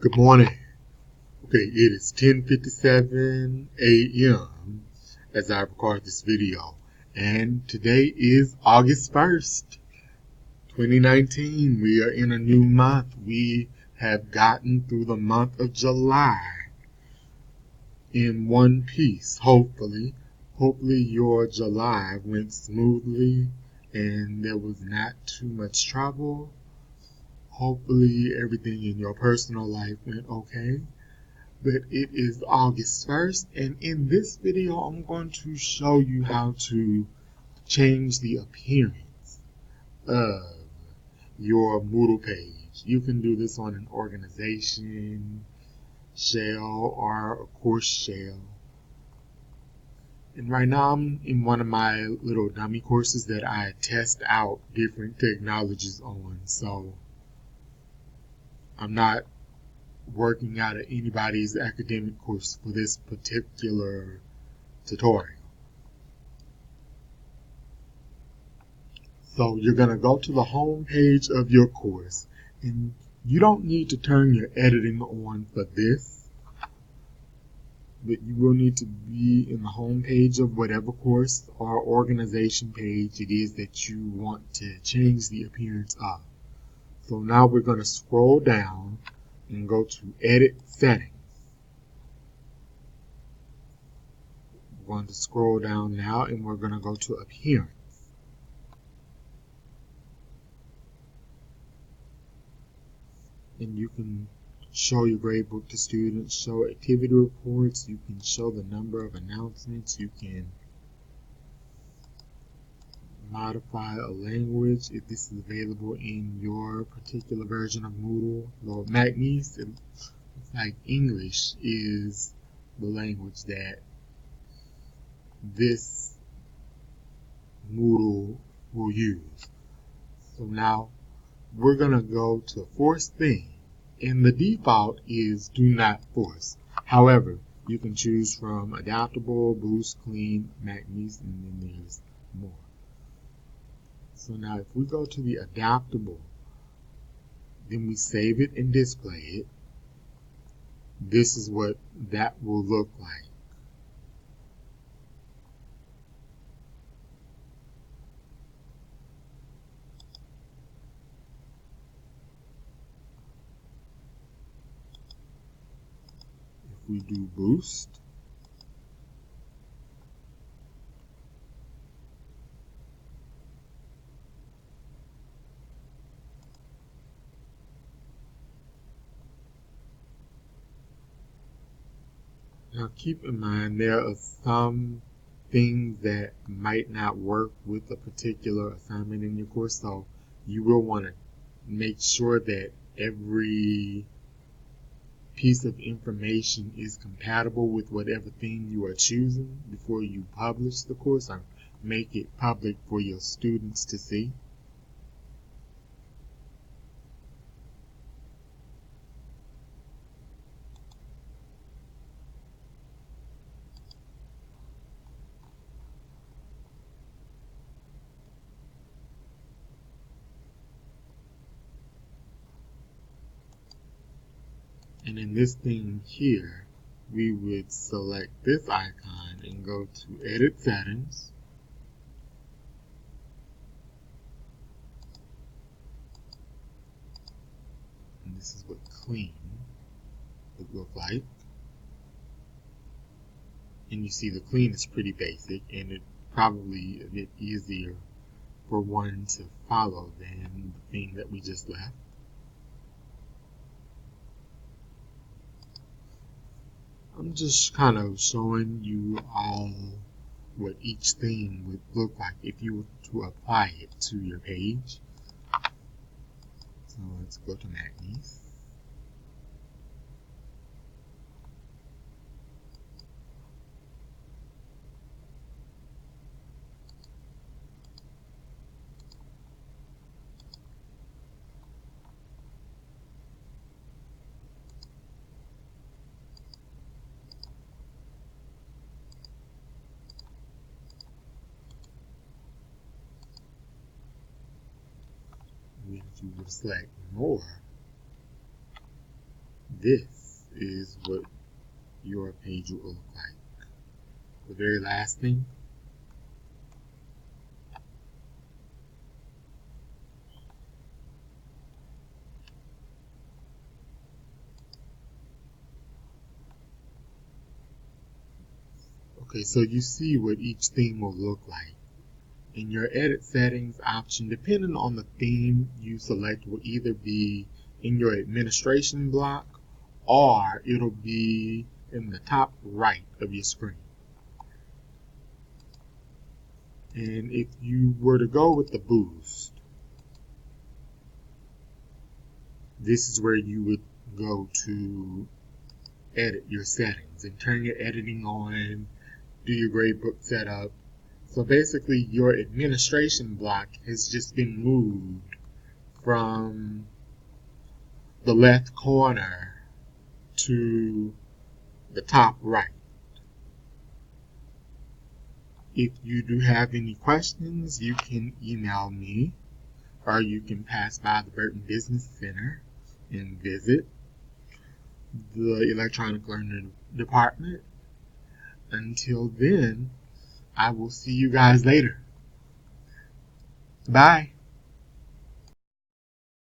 Good morning. Okay, it is 10:57 a.m. as I record this video, and today is August 1st, 2019. We are in a new month. We have gotten through the month of July in one piece, hopefully. Hopefully your July went smoothly and there was not too much trouble. Hopefully everything in your personal life went okay. But it is August 1st, and in this video I'm going to show you how to change the appearance of your Moodle page. You can do this on an organization shell or a course shell. And right now I'm in one of my little dummy courses that I test out different technologies on, so I'm not working out of anybody's academic course for this particular tutorial. So you're going to go to the home page of your course, and you don't need to turn your editing on for this, but you will need to be in the home page of whatever course or organization page it is that you want to change the appearance of. So now we're going to scroll down and go to Edit Settings. We're going to scroll down now and we're going to go to Appearance. And you can show your gradebook to students, show activity reports, you can show the number of announcements, you can modify a language if this is available in your particular version of Moodle. Well, MacNeese, it's like English is the language that this Moodle will use. So now we're going to go to Force Theme, and the default is Do Not Force. However, you can choose from Adaptable, Boost, Clean, MacNeese, and then there's more. So now if we go to the Adaptable, then we save it and display it, this is what that will look like. If we do Boost, now keep in mind there are some things that might not work with a particular assignment in your course, so you will want to make sure that every piece of information is compatible with whatever thing you are choosing before you publish the course or make it public for your students to see. And in this thing here, we would select this icon and go to Edit Settings. And this is what clean would look like. And you see the clean is pretty basic, and it probably a bit easier for one to follow than the thing that we just left. I'm just kind of showing you all what each thing would look like if you were to apply it to your page. So let's go to MacNeese. If you would select more, this is what your page will look like. The very last thing, okay, so you see what each theme will look like. In your edit settings option, depending on the theme you select, will either be in your administration block or it'll be in the top right of your screen. And if you were to go with the boost, this is where you would go to edit your settings and turn your editing on, do your gradebook setup. So basically your administration block has just been moved from the left corner to the top right. If you do have any questions, you can email me, or you can pass by the Burton Business Center and visit the Electronic Learning Department. Until then, I will see you guys later. Bye.